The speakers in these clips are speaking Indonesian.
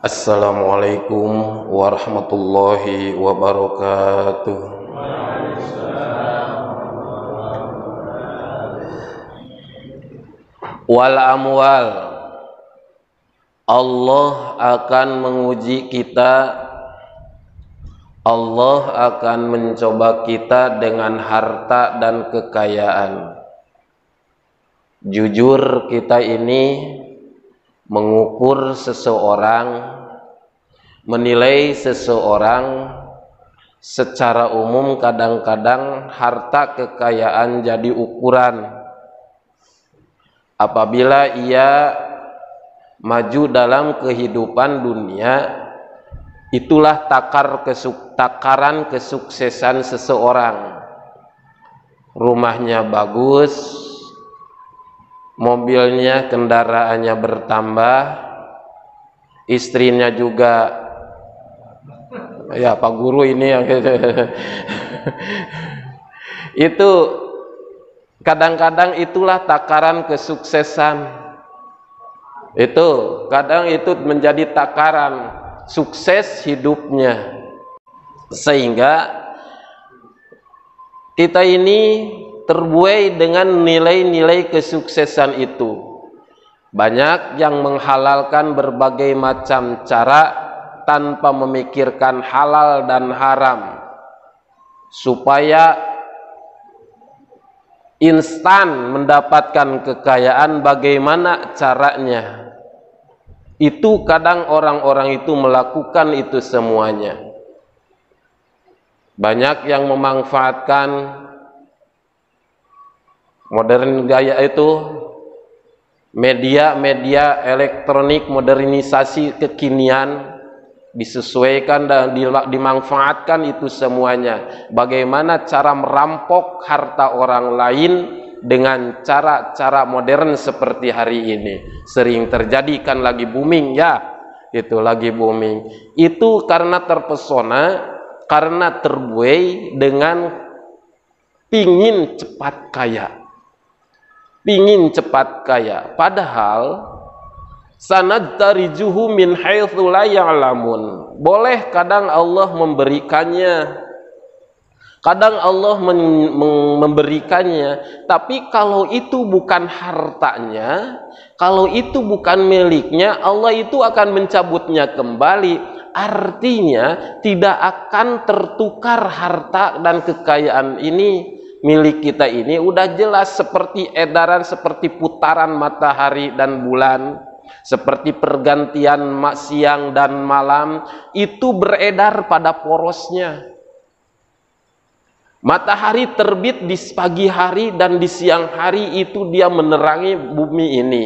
Assalamualaikum warahmatullahi wabarakatuh. Wal amwal, Allah akan menguji kita. Allah akan mencoba kita dengan harta dan kekayaan. Jujur, kita ini mengukur seseorang, menilai seseorang secara umum. Kadang-kadang harta kekayaan jadi ukuran. Apabila ia maju dalam kehidupan dunia, itulah takaran kesuksesan seseorang. Rumahnya bagus, mobilnya, kendaraannya bertambah, istrinya juga, ya Pak Guru ini yang itu kadang-kadang itulah takaran kesuksesan. Itu kadang itu menjadi takaran sukses hidupnya. Sehingga kita ini terbuai dengan nilai-nilai kesuksesan itu. Banyak yang menghalalkan berbagai macam cara tanpa memikirkan halal dan haram, supaya instan mendapatkan kekayaan. Bagaimana caranya? Itu kadang orang-orang itu melakukan itu semuanya. Banyak yang memanfaatkan modern gaya itu, media elektronik, modernisasi kekinian, disesuaikan dan dimanfaatkan itu semuanya. Bagaimana cara merampok harta orang lain dengan cara-cara modern seperti hari ini sering terjadi, kan lagi booming ya, itu lagi booming. Itu karena terpesona, karena terbuai dengan pingin cepat kaya, pingin cepat kaya. Padahal sanadtarijuhu min haitsu la ya'lamun. Boleh kadang Allah memberikannya, kadang Allah memberikannya, tapi kalau itu bukan hartanya, kalau itu bukan miliknya, Allah itu akan mencabutnya kembali. Artinya tidak akan tertukar harta dan kekayaan ini, milik kita ini. Udah jelas seperti edaran, seperti putaran matahari dan bulan, seperti pergantian siang dan malam, itu beredar pada porosnya. Matahari terbit di pagi hari dan di siang hari, itu dia menerangi bumi ini.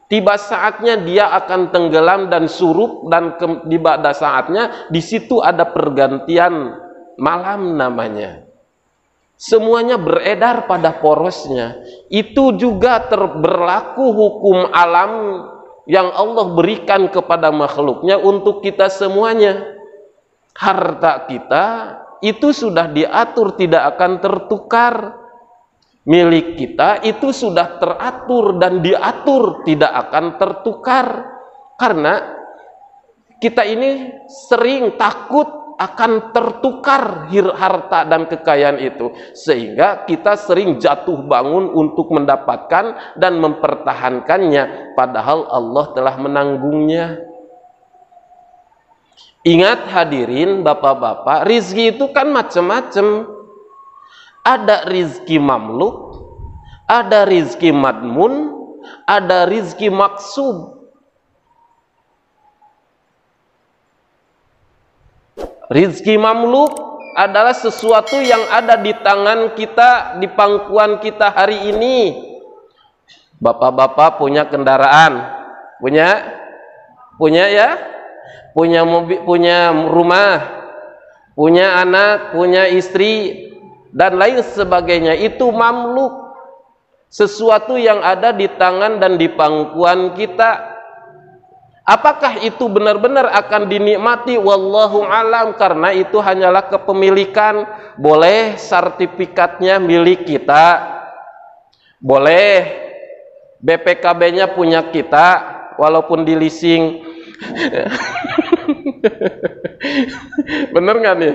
Tiba saatnya dia akan tenggelam dan surup, dan tiba saatnya di situ ada pergantian malam namanya. Semuanya beredar pada porosnya. Itu juga berlaku hukum alam yang Allah berikan kepada makhluknya untuk kita semuanya. Harta kita itu sudah diatur, tidak akan tertukar. Milik kita itu sudah teratur dan diatur, tidak akan tertukar. Karena kita ini sering takut akan tertukar harta dan kekayaan itu, sehingga kita sering jatuh bangun untuk mendapatkan dan mempertahankannya, padahal Allah telah menanggungnya. Ingat hadirin bapak-bapak, rizki itu kan macam-macam. Ada rizki mamluk, ada rizki madmun, ada rizki maksub. Rizki mamluk adalah sesuatu yang ada di tangan kita, di pangkuan kita hari ini. Bapak-bapak punya kendaraan, punya ya, punya mobil, punya rumah, punya anak, punya istri, dan lain sebagainya. Itu mamluk, sesuatu yang ada di tangan dan di pangkuan kita. Apakah itu benar-benar akan dinikmati? Wallahu alam, karena itu hanyalah kepemilikan. Boleh sertifikatnya milik kita, boleh BPKB-nya punya kita, walaupun di leasing, Bener nggak nih?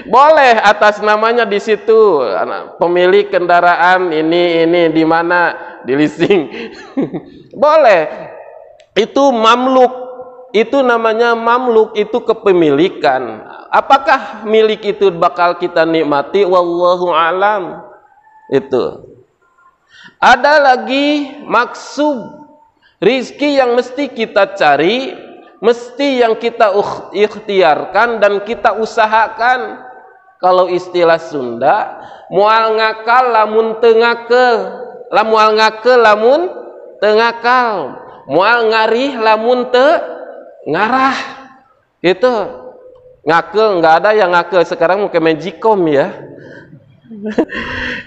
Boleh atas namanya di situ, pemilik kendaraan ini di mana, di leasing. Boleh. Itu mamluk. Itu namanya mamluk, itu kepemilikan. Apakah milik itu bakal kita nikmati? Wallahu alam. Itu. Ada lagi maksub, rizki yang mesti kita cari, mesti yang kita ikhtiarkan dan kita usahakan. Kalau istilah Sunda, mual ngakal lamun tengakel, mual ngake lamun tengakal, mual ngarih lamun te ngarah. Itu ngakel, nggak ada yang ngakel sekarang, mungkin magicom ya.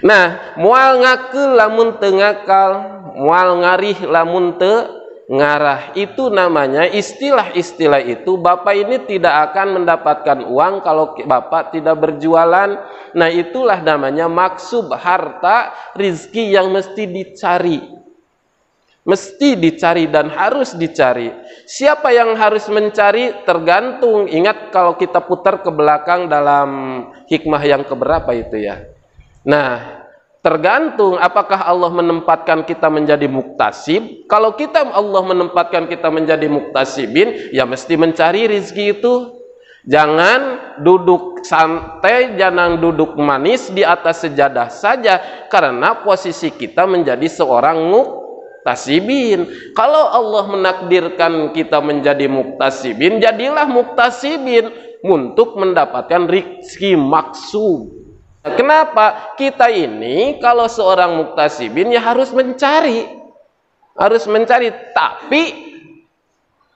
Nah, mual ngake lamun tengakal, mual ngarih lamun te ngarah, itu namanya istilah-istilah itu. Bapak ini tidak akan mendapatkan uang kalau Bapak tidak berjualan. Nah, itulah namanya maksub, harta, rizki yang mesti dicari. Mesti dicari dan harus dicari. Siapa yang harus mencari? Tergantung. Ingat kalau kita putar ke belakang dalam hikmah yang keberapa itu ya. Nah, tergantung apakah Allah menempatkan kita menjadi muktasib. Kalau Allah menempatkan kita menjadi muktasibin, ya mesti mencari rizki itu. Jangan duduk santai, jangan duduk manis di atas sejadah saja, karena posisi kita menjadi seorang muktasibin. Kalau Allah menakdirkan kita menjadi muktasibin, jadilah muktasibin untuk mendapatkan rizki maksub. Kenapa? Kita ini kalau seorang muktasibin ya harus mencari. Tapi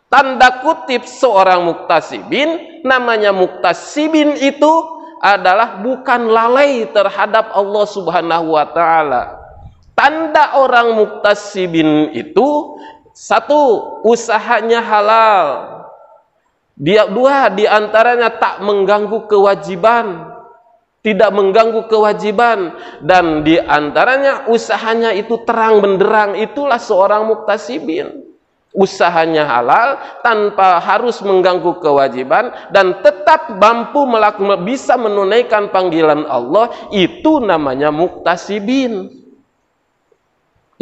tanda kutip seorang muktasibin, namanya muktasibin itu adalah bukan lalai terhadap Allah Subhanahu wa taala. Tanda orang muktasibin itu, satu, usahanya halal. Dua, diantaranya tak mengganggu kewajiban. Tidak mengganggu kewajiban, dan diantaranya usahanya itu terang benderang. Itulah seorang muktasibin. Usahanya halal tanpa harus mengganggu kewajiban dan tetap mampu bisa menunaikan panggilan Allah. Itu namanya muktasibin.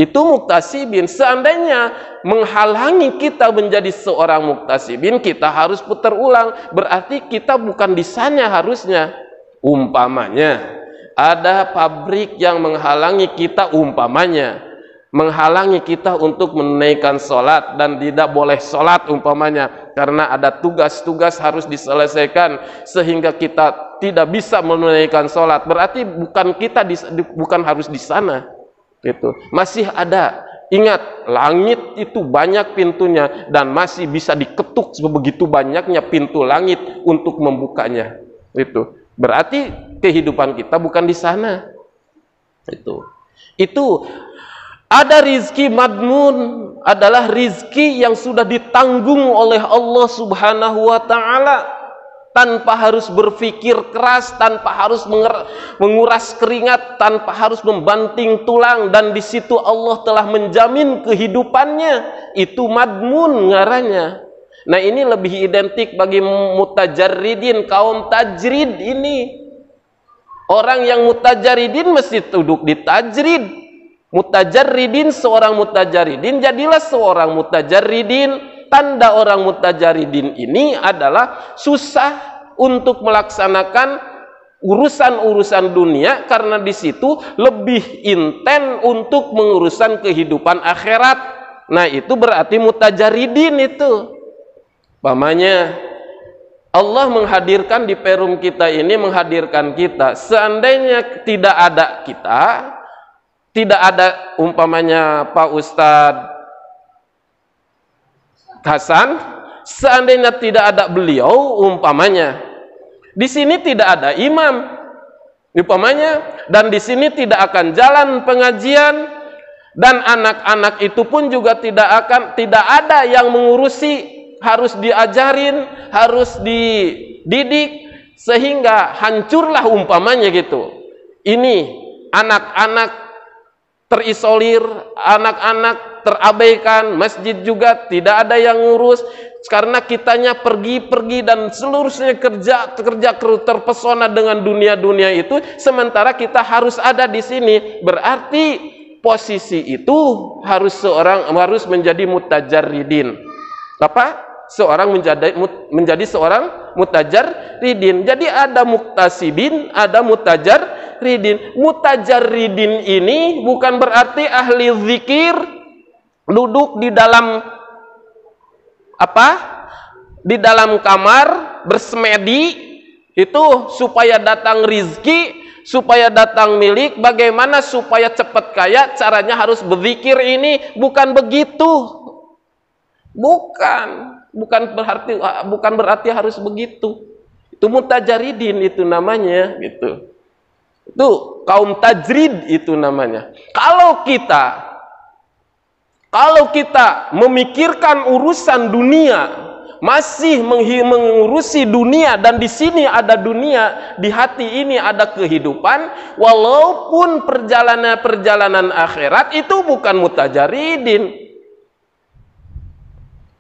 Itu muktasibin. Seandainya menghalangi kita menjadi seorang muktasibin, kita harus putar ulang. Berarti kita bukan di sana harusnya. Umpamanya ada pabrik yang menghalangi kita, menghalangi kita untuk menunaikan sholat dan tidak boleh sholat umpamanya, karena ada tugas-tugas harus diselesaikan sehingga kita tidak bisa menunaikan sholat. Berarti bukan harus di sana. Itu masih ada. Ingat, langit itu banyak pintunya dan masih bisa diketuk sebegitu banyaknya pintu langit untuk membukanya. Berarti kehidupan kita bukan di sana. Itu ada rizki madmun, adalah rizki yang sudah ditanggung oleh Allah Subhanahu wa taala tanpa harus berpikir keras, tanpa harus menguras keringat, tanpa harus membanting tulang, dan di situ Allah telah menjamin kehidupannya. Itu madmun ngarannya. Nah, ini lebih identik bagi mutajarridin, kaum tajrid ini. Orang yang mutajarridin mesti duduk di tajrid. Mutajarridin, seorang mutajarridin, jadilah seorang mutajarridin. Tanda orang mutajarridin ini adalah susah untuk melaksanakan urusan-urusan dunia, karena di situ lebih intens untuk mengurusan kehidupan akhirat. Nah, itu berarti mutajarridin itu. Pamannya Allah menghadirkan di perum kita ini, menghadirkan kita. Seandainya tidak ada kita, tidak ada umpamanya Pak Ustadz Hasan, seandainya tidak ada beliau umpamanya, di sini tidak ada imam umpamanya, dan di sini tidak akan jalan pengajian, dan anak-anak itu pun juga tidak ada yang mengurusi. Harus diajarin, harus dididik, sehingga hancurlah umpamanya gitu. Ini anak-anak terisolir, anak-anak terabaikan, masjid juga tidak ada yang ngurus karena kitanya pergi dan seluruhnya kerja terpesona dengan dunia itu, sementara kita harus ada di sini. Berarti posisi itu harus menjadi mutajarridin. Apa? Seorang menjadi seorang mutajarridin. Jadi ada muktasibin, ada mutajarridin. Mutajarridin ini bukan berarti ahli zikir duduk di dalam apa? Di dalam kamar bersemedi itu supaya datang rizki, supaya datang milik. Bagaimana supaya cepat kaya? Caranya harus berzikir, ini bukan begitu. Bukan berarti harus begitu. Itu mutajarridin itu namanya, gitu. Itu kaum tajrid itu namanya. Kalau kita memikirkan urusan dunia, masih mengurusi dunia, dan di sini ada dunia, di hati ini ada kehidupan, walaupun perjalanan akhirat, itu bukan mutajarridin.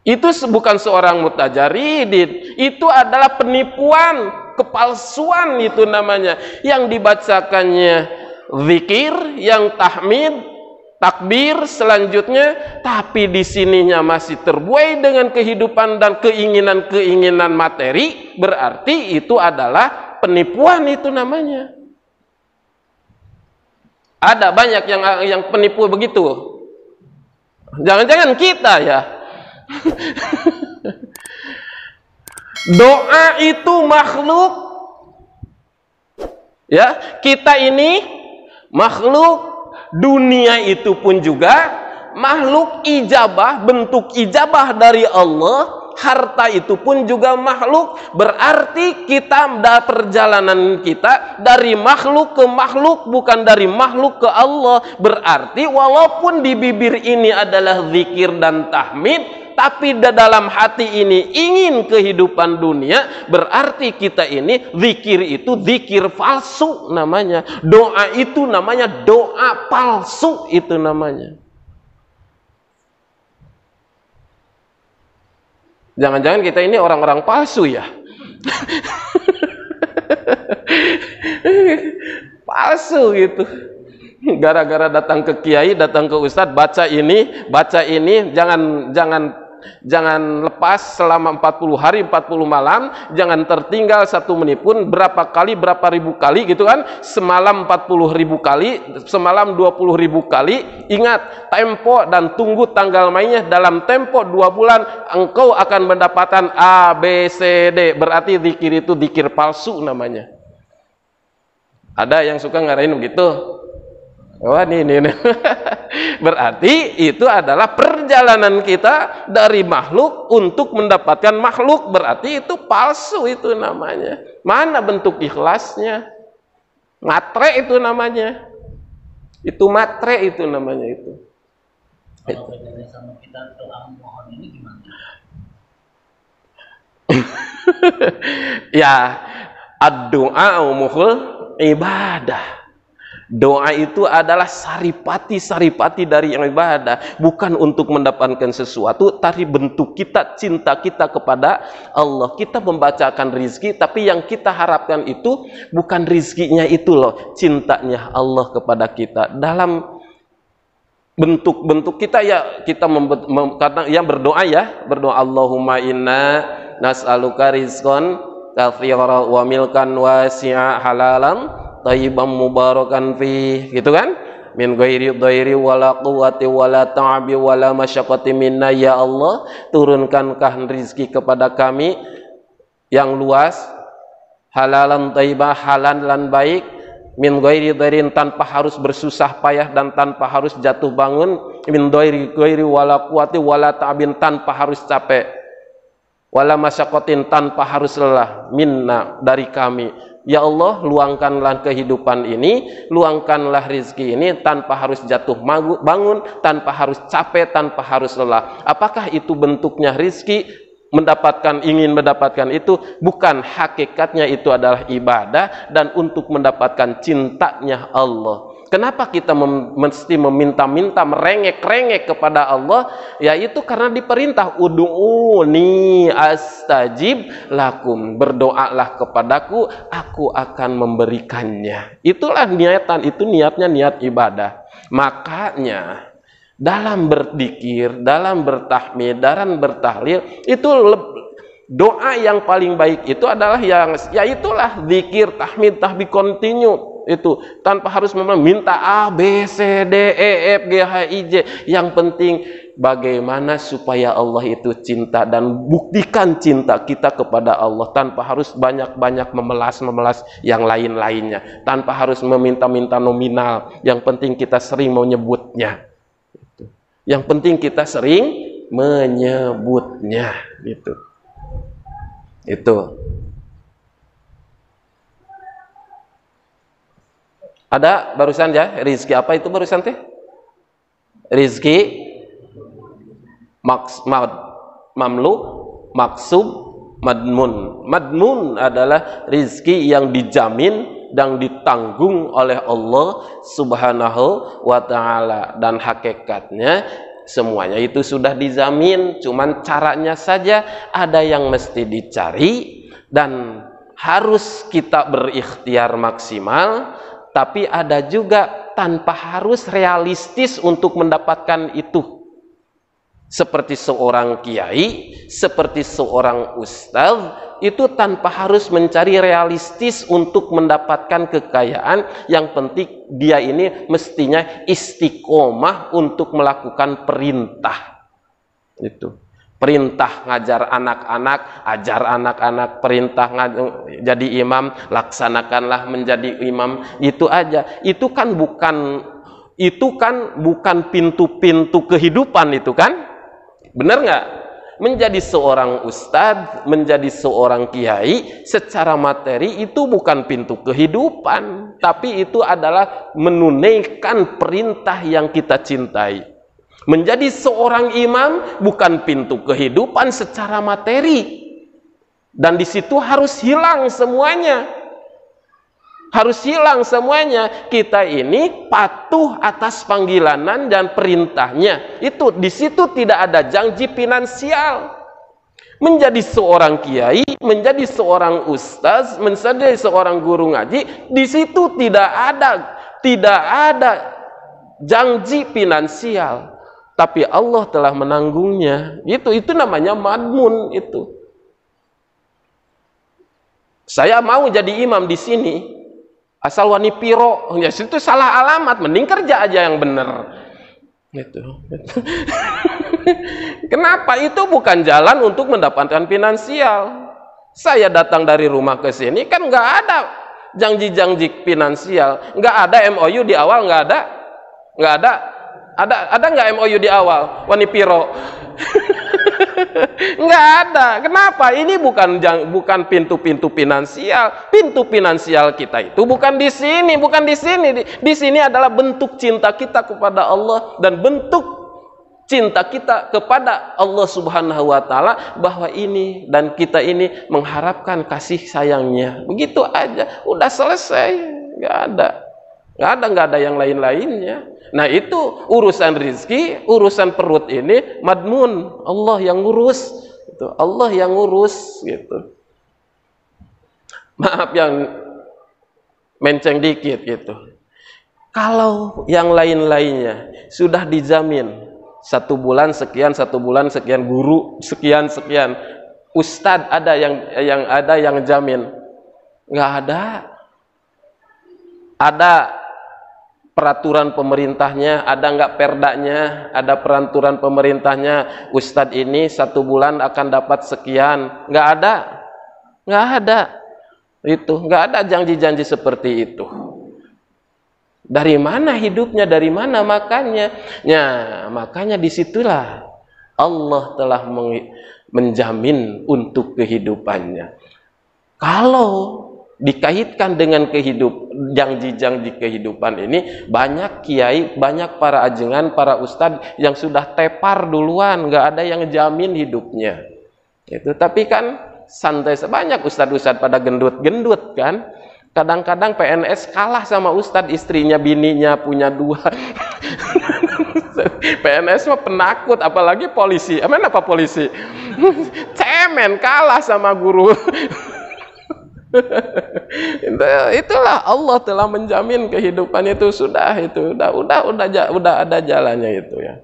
Itu bukan seorang mutajarridin, itu adalah penipuan, kepalsuan itu namanya. Yang dibacakannya zikir, yang tahmid, takbir selanjutnya, tapi di sininya masih terbuai dengan kehidupan dan keinginan-keinginan materi, berarti itu adalah penipuan itu namanya. Ada banyak yang penipu begitu. Jangan-jangan kita ya. Doa itu makhluk, ya, kita ini makhluk, dunia itu pun juga makhluk, ijabah, bentuk ijabah dari Allah, harta itu pun juga makhluk. Berarti kita perjalanan kita dari makhluk ke makhluk, bukan dari makhluk ke Allah. Berarti walaupun di bibir ini adalah zikir dan tahmid, tapi dalam hati ini ingin kehidupan dunia, berarti kita ini zikir itu zikir palsu namanya. Doa itu namanya doa palsu itu namanya. Jangan-jangan kita ini orang-orang palsu ya. Palsu gitu. Gara-gara datang ke kiai, datang ke ustadz, baca ini, jangan lepas selama 40 hari 40 malam, jangan tertinggal 1 menit pun, berapa ribu kali gitu kan, semalam 40.000 kali, semalam 20.000 kali. Ingat tempo dan tunggu tanggal mainnya, dalam tempo 2 bulan engkau akan mendapatkan A, B, C, D. Berarti zikir itu zikir palsu namanya. Ada yang suka ngarahin begitu. Wah, ini. Berarti itu adalah perjalanan kita dari makhluk untuk mendapatkan makhluk. Berarti itu palsu itu namanya. Mana bentuk ikhlasnya? Matre itu namanya. Itu matre itu namanya itu. Kalau bedanya sama kita doa mohon ini gimana? Ya, ad-du'a mukhul ibadah. Doa itu adalah saripati dari ibadah, bukan untuk mendapatkan sesuatu, tapi bentuk kita, cinta kita kepada Allah. Kita membacakan rizki, tapi yang kita harapkan itu bukan rizkinya itu loh, cintanya Allah kepada kita. Dalam bentuk-bentuk kita ya, kita berdoa ya, berdoa Allahumma inna nas'aluka rizqan katsiran wa milkan wasi'a halalan thayyiban mubarakan fi, gitu kan, min ghairi dhairi wala quwwati wala ta'abi wala masyaqqati minna. Ya Allah, turunkankah rizki kepada kami yang luas, halalan thayyibah, halal dan baik, min ghairi dhairin, tanpa harus bersusah payah dan tanpa harus jatuh bangun, min ghairi wala quwwati wala ta'abin, tanpa harus capek, wala masyaqqatin, tanpa harus lelah, minna, dari kami. Ya Allah, luangkanlah kehidupan ini, luangkanlah rizki ini tanpa harus jatuh bangun, tanpa harus capek, tanpa harus lelah. Apakah itu bentuknya rizki? Ingin mendapatkan itu, bukan, hakikatnya itu adalah ibadah dan untuk mendapatkan cintanya Allah. Kenapa kita mesti meminta-minta, merengek-rengek kepada Allah? Yaitu karena diperintah, ud'uni astajib lakum, berdoalah kepadaku, aku akan memberikannya. Itulah niatan, itu niatnya niat ibadah. Makanya dalam berzikir, dalam bertahmid, dalam bertahlil, itu doa yang paling baik itu adalah yaitulah zikir, tahmid, tahbih continue. Itu tanpa harus meminta A, B, C, D, E, F, G, H, I, J. Yang penting bagaimana supaya Allah itu cinta, dan buktikan cinta kita kepada Allah tanpa harus banyak-banyak memelas yang lain-lainnya, tanpa harus meminta-minta nominal. Yang penting kita sering menyebutnya. Yang penting kita sering menyebutnya, gitu. Itu. Ada barusan ya, rizki apa itu barusan teh? Rizki mamlu, maksub, madmun. Madmun adalah rizki yang dijamin dan ditanggung oleh Allah Subhanahu wa ta'ala, dan hakikatnya semuanya itu sudah dijamin, cuman caranya saja ada yang mesti dicari dan harus kita berikhtiar maksimal. Tapi ada juga tanpa harus realistis untuk mendapatkan itu. Seperti seorang kiai, seperti seorang ustaz, itu tanpa harus mencari realistis untuk mendapatkan kekayaan. Yang penting dia ini mestinya istiqomah untuk melakukan perintah. Itu. Perintah ngajar anak-anak, ajar anak-anak. Perintah jadi imam, laksanakanlah menjadi imam. Itu aja. Itu kan bukan pintu-pintu kehidupan itu kan? Benar nggak? Menjadi seorang ustadz, menjadi seorang kiai secara materi itu bukan pintu kehidupan, tapi itu adalah menunaikan perintah yang kita cintai. Menjadi seorang imam bukan pintu kehidupan secara materi. Dan di situ harus hilang semuanya. Harus hilang semuanya. Kita ini patuh atas panggilan dan perintahnya. Itu di situ tidak ada janji finansial. Menjadi seorang kiai, menjadi seorang ustaz, menjadi seorang guru ngaji, di situ tidak ada janji finansial. Tapi Allah telah menanggungnya. Itu namanya madmun itu. Saya mau jadi imam di sini, asal wani piro, ya itu salah alamat, mending kerja aja yang benar. Gitu. Kenapa? Itu bukan jalan untuk mendapatkan finansial. Saya datang dari rumah ke sini kan nggak ada janji-janji finansial, nggak ada MOU di awal, nggak ada. Ada nggak MOU di awal? Wani piro? Nggak ada. Kenapa? Ini bukan pintu-pintu finansial. Pintu finansial kita itu bukan di sini, bukan di sini. Di sini adalah bentuk cinta kita kepada Allah dan bentuk cinta kita kepada Allah Subhanahu wa ta'ala, bahwa ini dan kita ini mengharapkan kasih sayangnya. Begitu aja, udah selesai. Nggak ada yang lain-lainnya. Nah itu urusan rizki, urusan perut ini madmun, Allah yang ngurus. Gitu. Allah yang ngurus gitu. Maaf yang menceng dikit gitu. Kalau yang lain-lainnya sudah dijamin 1 bulan sekian, 1 bulan sekian, guru sekian, ustadz ada yang jamin. Nggak ada. Ada peraturan pemerintahnya, ada nggak perdanya, ada peraturan pemerintahnya, ustadz ini 1 bulan akan dapat sekian. Nggak ada. Itu nggak ada janji-janji seperti itu. Dari mana hidupnya, dari mana makannya? Ya, makanya disitulah Allah telah menjamin untuk kehidupannya. Kalau dikaitkan dengan janji-janji kehidupan ini, banyak kiai, banyak para ajengan, para ustadz yang sudah tepar duluan, nggak ada yang jamin hidupnya. Itu tapi kan santai, banyak ustadz-ustadz pada gendut-gendut kan, Kadang-kadang PNS kalah sama ustadz, istrinya, bininya punya 2. PNS mah penakut, apalagi polisi. Aman apa polisi? Cemen, kalah sama guru. Itulah Allah telah menjamin kehidupan itu sudah ada jalannya itu ya.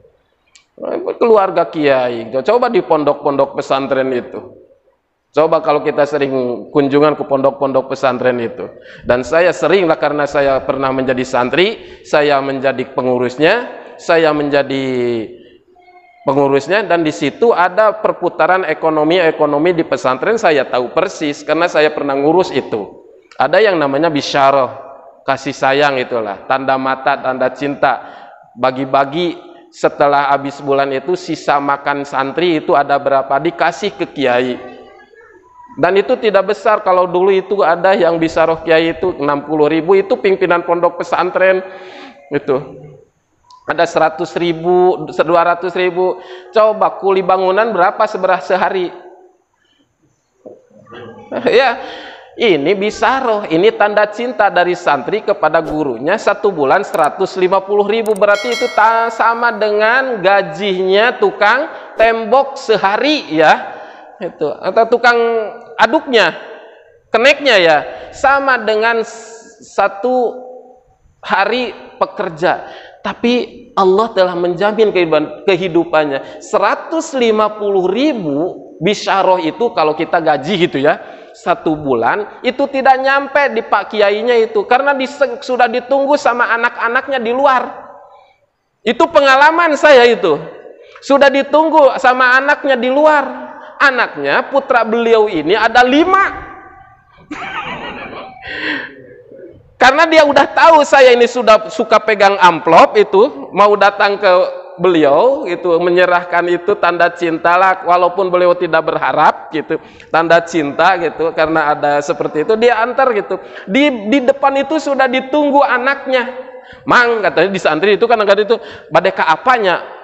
Keluarga kiai, coba di pondok-pondok pesantren itu. Coba kalau kita sering kunjungan ke pondok-pondok pesantren itu. Dan saya sering lah, karena saya pernah menjadi santri, saya menjadi pengurusnya, dan di situ ada perputaran ekonomi di pesantren. Saya tahu persis karena saya pernah ngurus itu. Ada yang namanya bisyarah, kasih sayang, itulah tanda mata, tanda cinta, bagi-bagi setelah habis bulan itu sisa makan santri itu ada berapa dikasih ke kiai. Dan itu tidak besar. Kalau dulu itu ada yang bisa roh kiai itu 60.000, itu pimpinan pondok pesantren itu. Ada 100.000, 200.000. Coba kuli bangunan berapa sehari? Ya, ini bisa roh. Ini tanda cinta dari santri kepada gurunya. 1 bulan 150.000, berarti itu sama dengan gajinya tukang tembok sehari ya. Itu, atau tukang aduknya, keneknya ya, sama dengan 1 hari pekerja. Tapi Allah telah menjamin kehidupannya. 150.000 bisyarah itu kalau kita gaji gitu ya, 1 bulan itu tidak nyampe di Pak Kiainya itu, karena sudah ditunggu sama anak-anaknya di luar. Itu pengalaman saya itu, sudah ditunggu sama anaknya di luar. Anaknya, putra beliau ini ada 5. Karena dia udah tahu saya ini sudah suka pegang amplop itu, mau datang ke beliau itu, menyerahkan itu tanda cinta lah, walaupun beliau tidak berharap gitu, tanda cinta gitu, karena ada seperti itu, dia antar gitu. Di depan itu sudah ditunggu anaknya. Mang, katanya di santri itu kan agak itu, badeka apanya?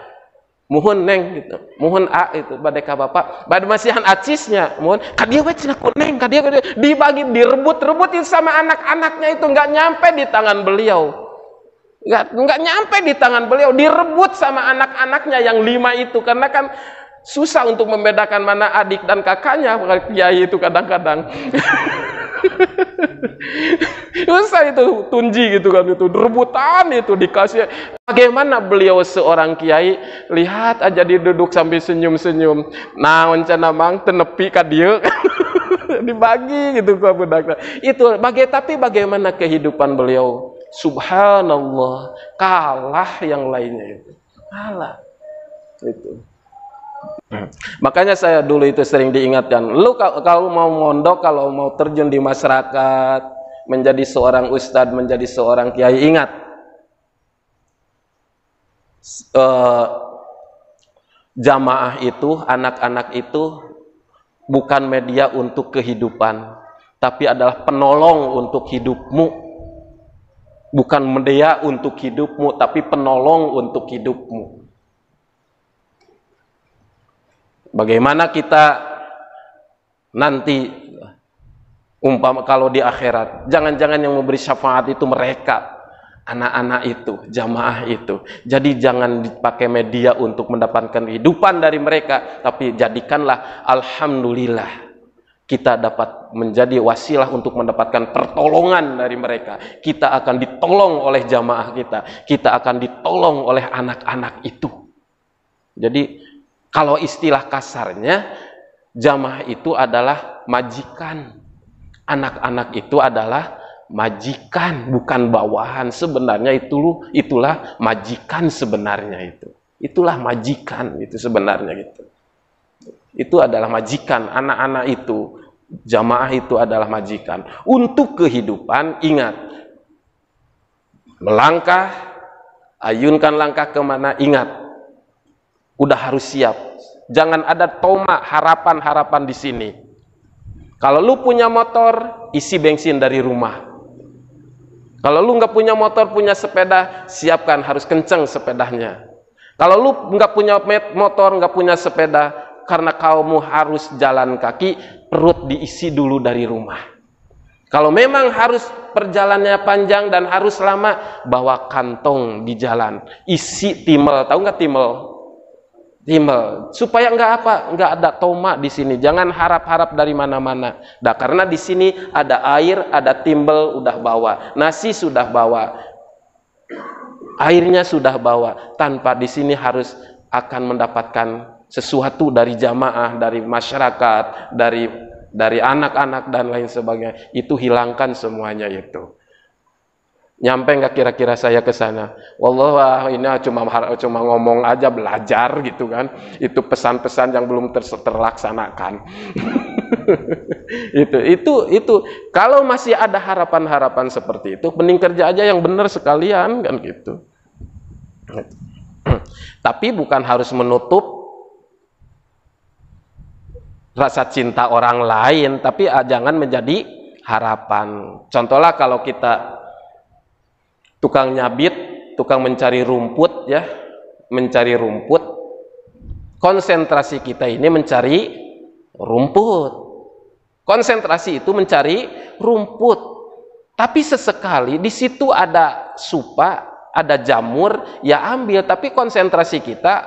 Mohon neng gitu, mohon a itu badeka bapak, bad masihan acisnya, mohon kadia we cenah neng, kadia dibagi, direbut itu sama anak-anaknya itu, nggak nyampe di tangan beliau, nggak nyampe di tangan beliau, direbut sama anak-anaknya yang 5 itu, karena kan susah untuk membedakan mana adik dan kakaknya kiai itu kadang-kadang. Susah itu tunji gitu kan, itu rebutan itu dikasih. Bagaimana beliau seorang kiai, lihat aja dia duduk sambil senyum-senyum. Nah, rencana mang tenepi ka dieu. Dibagi gitu ke budak. Itu tapi bagaimana kehidupan beliau? Subhanallah, kalah yang lainnya itu. Kalah. Itu. Makanya saya dulu itu sering diingatkan, lu kalau mau mondok, kalau mau terjun di masyarakat, menjadi seorang ustadz, menjadi seorang kiai, ingat, jamaah itu, anak-anak itu bukan media untuk kehidupan, tapi adalah penolong untuk hidupmu. Bukan media untuk hidupmu, tapi penolong untuk hidupmu. Bagaimana kita nanti umpama kalau di akhirat, jangan-jangan yang memberi syafaat itu mereka, anak-anak itu, jamaah itu. Jadi jangan dipakai media untuk mendapatkan kehidupan dari mereka, tapi jadikanlah alhamdulillah kita dapat menjadi wasilah untuk mendapatkan pertolongan dari mereka. Kita akan ditolong oleh jamaah kita akan ditolong oleh anak-anak itu. Jadi kalau istilah kasarnya, jamaah itu adalah majikan. Anak-anak itu adalah majikan, bukan bawahan. Sebenarnya itulah majikan sebenarnya itu. Itulah majikan itu sebenarnya gitu. Itu adalah majikan, anak-anak itu, jamaah itu adalah majikan. Untuk kehidupan, ingat, melangkah, ayunkan langkah kemana, ingat, udah harus siap. Jangan ada toma harapan-harapan di sini. Kalau lu punya motor, isi bensin dari rumah. Kalau lu nggak punya motor, punya sepeda, siapkan, harus kenceng sepedanya. Kalau lu nggak punya motor, nggak punya sepeda, karena kamu harus jalan kaki, perut diisi dulu dari rumah. Kalau memang harus perjalanannya panjang dan harus lama, bawa kantong di jalan, isi timel, tahu nggak timel? Timel, supaya nggak ada toma di sini. Jangan harap-harap dari mana-mana. Nah, karena di sini ada air, ada timbel udah bawa, nasi sudah bawa, airnya sudah bawa. Tanpa di sini harus akan mendapatkan sesuatu dari jamaah, dari masyarakat, dari anak-anak dan lain sebagainya. Itu hilangkan semuanya itu. Nyampe nggak kira-kira saya ke sana? Wallah, ini cuma ngomong aja, belajar gitu kan. Itu pesan-pesan yang belum terlaksanakan. itu kalau masih ada harapan-harapan seperti itu, mending kerja aja yang benar sekalian kan gitu. Tapi bukan harus menutup rasa cinta orang lain, tapi jangan menjadi harapan. Contohlah kalau kita tukang nyabit, tukang mencari rumput ya, mencari rumput, konsentrasi kita ini mencari rumput, konsentrasi itu mencari rumput. Tapi sesekali di situ ada supa, ada jamur, ya ambil, tapi konsentrasi kita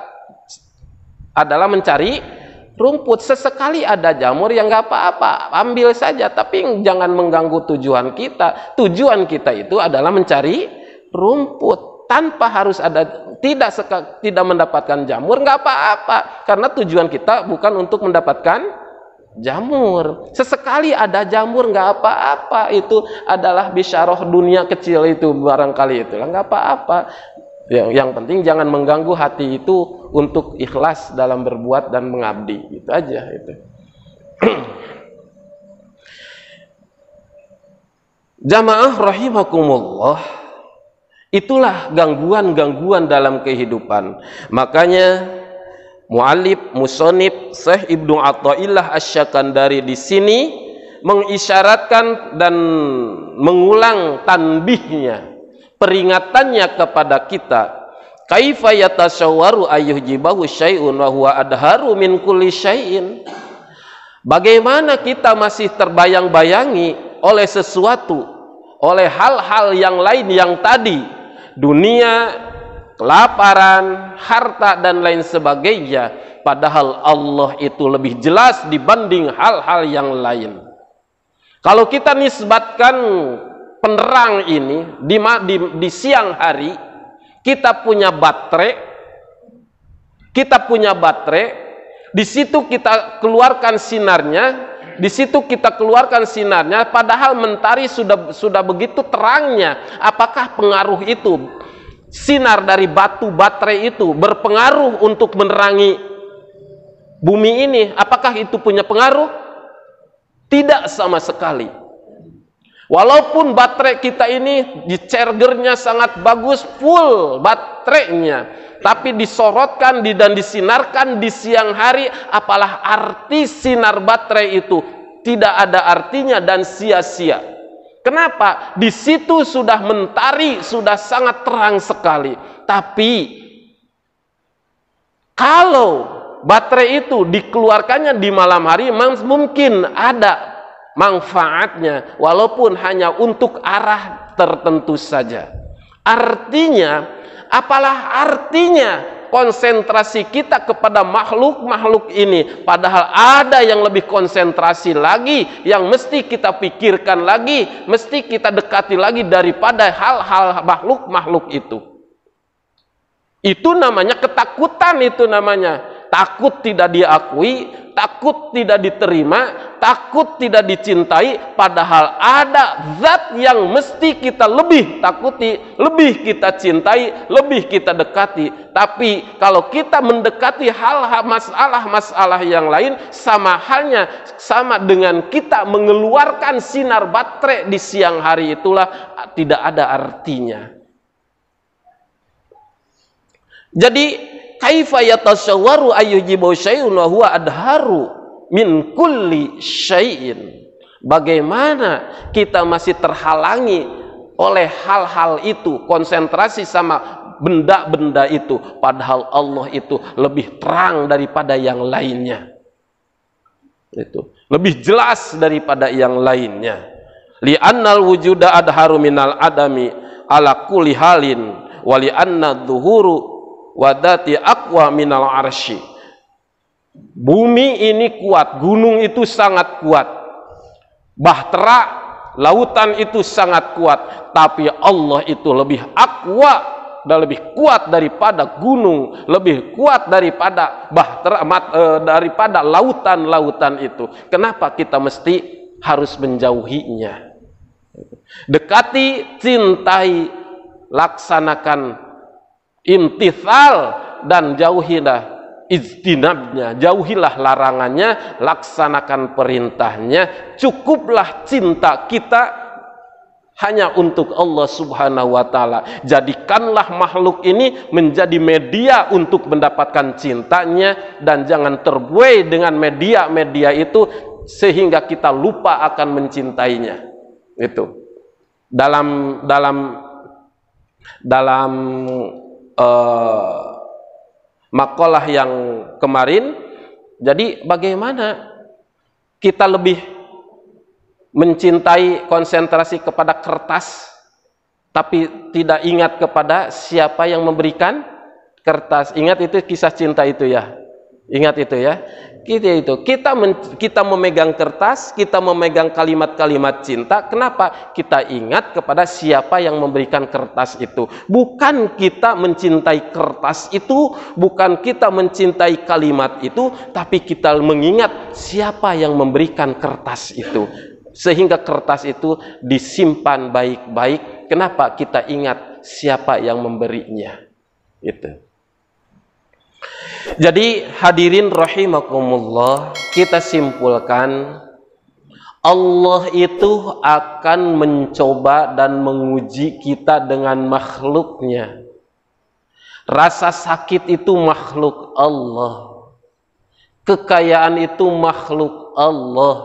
adalah mencari rumput. Sesekali ada jamur, yang nggak apa-apa, ambil saja, tapi jangan mengganggu tujuan kita. Tujuan kita itu adalah mencari rumput, tanpa harus ada, tidak mendapatkan jamur, nggak apa-apa, karena tujuan kita bukan untuk mendapatkan jamur. Sesekali ada jamur, nggak apa-apa, itu adalah bisyarah dunia kecil itu, barangkali itu nggak apa-apa. Yang penting jangan mengganggu hati itu untuk ikhlas dalam berbuat dan mengabdi, itu aja itu. Jamaah rahimakumullah, itulah gangguan-gangguan dalam kehidupan. Makanya mu'allif musonib Syekh Ibnu Athaillah Asy-Syakandari di sini mengisyaratkan dan mengulang tanbihnya, peringatannya kepada kita. Kaifa yatasawwaru ayyujibahu syai'un wa huwa adharu min kulli syai'in. Bagaimana kita masih terbayang-bayangi oleh sesuatu, oleh hal-hal yang lain yang tadi, dunia, kelaparan, harta dan lain sebagainya, padahal Allah itu lebih jelas dibanding hal-hal yang lain. Kalau kita nisbatkan penerang ini di siang hari, kita punya baterai, di situ kita keluarkan sinarnya, padahal mentari sudah begitu terangnya. Apakah pengaruh itu, sinar dari batu baterai itu berpengaruh untuk menerangi bumi ini? Apakah itu punya pengaruh? Tidak sama sekali. Walaupun baterai kita ini di chargernya sangat bagus, full baterainya, tapi disorotkan dan disinarkan di siang hari, apalah arti sinar baterai itu? Tidak ada artinya dan sia-sia. Kenapa? Di situ sudah mentari, sudah sangat terang sekali. Tapi kalau baterai itu dikeluarkannya di malam hari, mungkin ada manfaatnya, walaupun hanya untuk arah tertentu saja. Artinya, apalah artinya konsentrasi kita kepada makhluk-makhluk ini, padahal ada yang lebih konsentrasi lagi, yang mesti kita pikirkan lagi, mesti kita dekati lagi daripada hal-hal makhluk-makhluk itu. Itu namanya ketakutan, itu namanya takut tidak diakui, takut tidak diterima, takut tidak dicintai, padahal ada zat yang mesti kita lebih takuti, lebih kita cintai, lebih kita dekati. Tapi kalau kita mendekati hal-hal masalah-masalah yang lain, sama halnya, sama dengan kita mengeluarkan sinar baterai di siang hari, itulah tidak ada artinya. Jadi kaifa yatasawwaru ayyujibu syai'un wa huwa adharu min kulli syai'in. Bagaimana kita masih terhalangi oleh hal-hal itu, konsentrasi sama benda-benda itu, padahal Allah itu lebih terang daripada yang lainnya. Itu lebih jelas daripada yang lainnya. Li'annal wujuda adharu minal adami ala kulli halin wa li'anna dhuhuru wadati aqwa minal arsy. Bumi ini kuat, gunung itu sangat kuat, bahtera lautan itu sangat kuat, tapi Allah itu lebih aqwa dan lebih kuat daripada gunung, lebih kuat daripada bahtera, daripada lautan-lautan itu. Kenapa kita mesti harus menjauhinya? Dekati, cintai, laksanakan imtithal, dan jauhilah ijtinabnya, jauhilah larangannya, laksanakan perintahnya. Cukuplah cinta kita hanya untuk Allah Subhanahu wa Ta'ala. Jadikanlah makhluk ini menjadi media untuk mendapatkan cintanya, dan jangan terbuai dengan media-media itu sehingga kita lupa akan mencintainya. Itu dalam makalah yang kemarin. Jadi bagaimana kita lebih mencintai konsentrasi kepada kertas tapi tidak ingat kepada siapa yang memberikan kertas. Ingat itu kisah cinta itu ya, ingat itu ya. Kita memegang kertas, kita memegang kalimat-kalimat cinta. Kenapa? Kita ingat kepada siapa yang memberikan kertas itu. Bukan kita mencintai kertas itu, bukan kita mencintai kalimat itu, tapi kita mengingat siapa yang memberikan kertas itu, sehingga kertas itu disimpan baik-baik. Kenapa? Kita ingat siapa yang memberinya. Itu. Jadi hadirin rahimakumullah, kita simpulkan Allah itu akan mencoba dan menguji kita dengan makhluknya. Rasa sakit itu makhluk Allah, kekayaan itu makhluk Allah,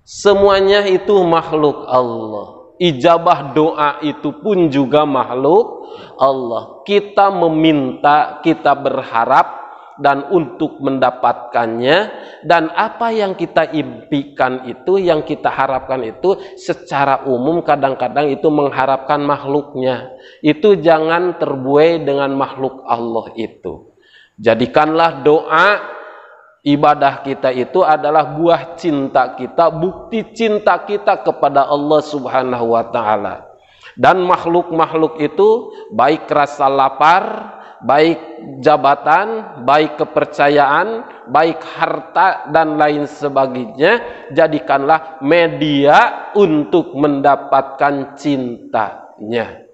semuanya itu makhluk Allah. Ijabah doa itu pun juga makhluk Allah. Kita meminta, kita berharap, dan untuk mendapatkannya, dan apa yang kita impikan itu, yang kita harapkan itu, secara umum kadang-kadang itu mengharapkan makhluknya. Itu jangan terbuai dengan makhluk Allah itu. Jadikanlah doa, ibadah kita itu adalah buah cinta kita, bukti cinta kita kepada Allah Subhanahu wa Ta'ala. Dan makhluk-makhluk itu, baik rasa lapar, baik jabatan, baik kepercayaan, baik harta, dan lain sebagainya, jadikanlah media untuk mendapatkan cintanya.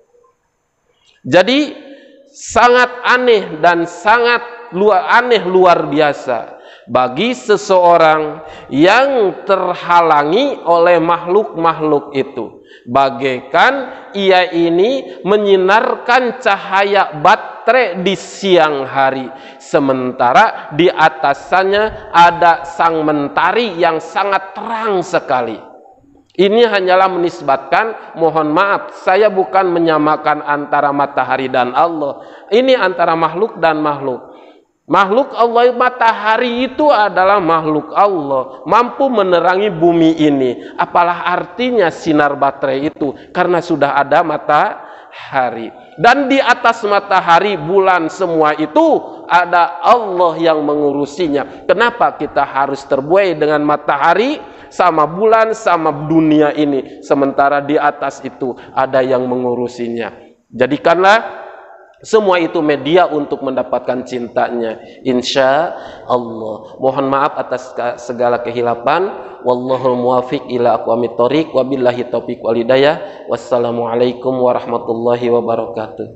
Jadi sangat aneh dan sangat luar biasa bagi seseorang yang terhalangi oleh makhluk-makhluk itu, bagaikan ia ini menyinarkan cahaya baterai di siang hari, sementara di atasannya ada sang mentari yang sangat terang sekali. Ini hanyalah menisbatkan, mohon maaf, saya bukan menyamakan antara matahari dan Allah. Ini antara makhluk dan makhluk. Makhluk Allah, matahari itu adalah makhluk Allah, mampu menerangi bumi ini. Apalah artinya sinar baterai itu, karena sudah ada matahari. Dan di atas matahari, bulan, semua itu ada Allah yang mengurusinya. Kenapa kita harus terbuai dengan matahari, sama bulan, sama dunia ini, sementara di atas itu ada yang mengurusinya? Jadikanlah semua itu media untuk mendapatkan cintanya, insya Allah. Mohon maaf atas segala kehilapan. Wallahul muwafiq ila aqwamit thoriq, wabillahi taufiq wal hidayah. Wassalamualaikum warahmatullahi wabarakatuh.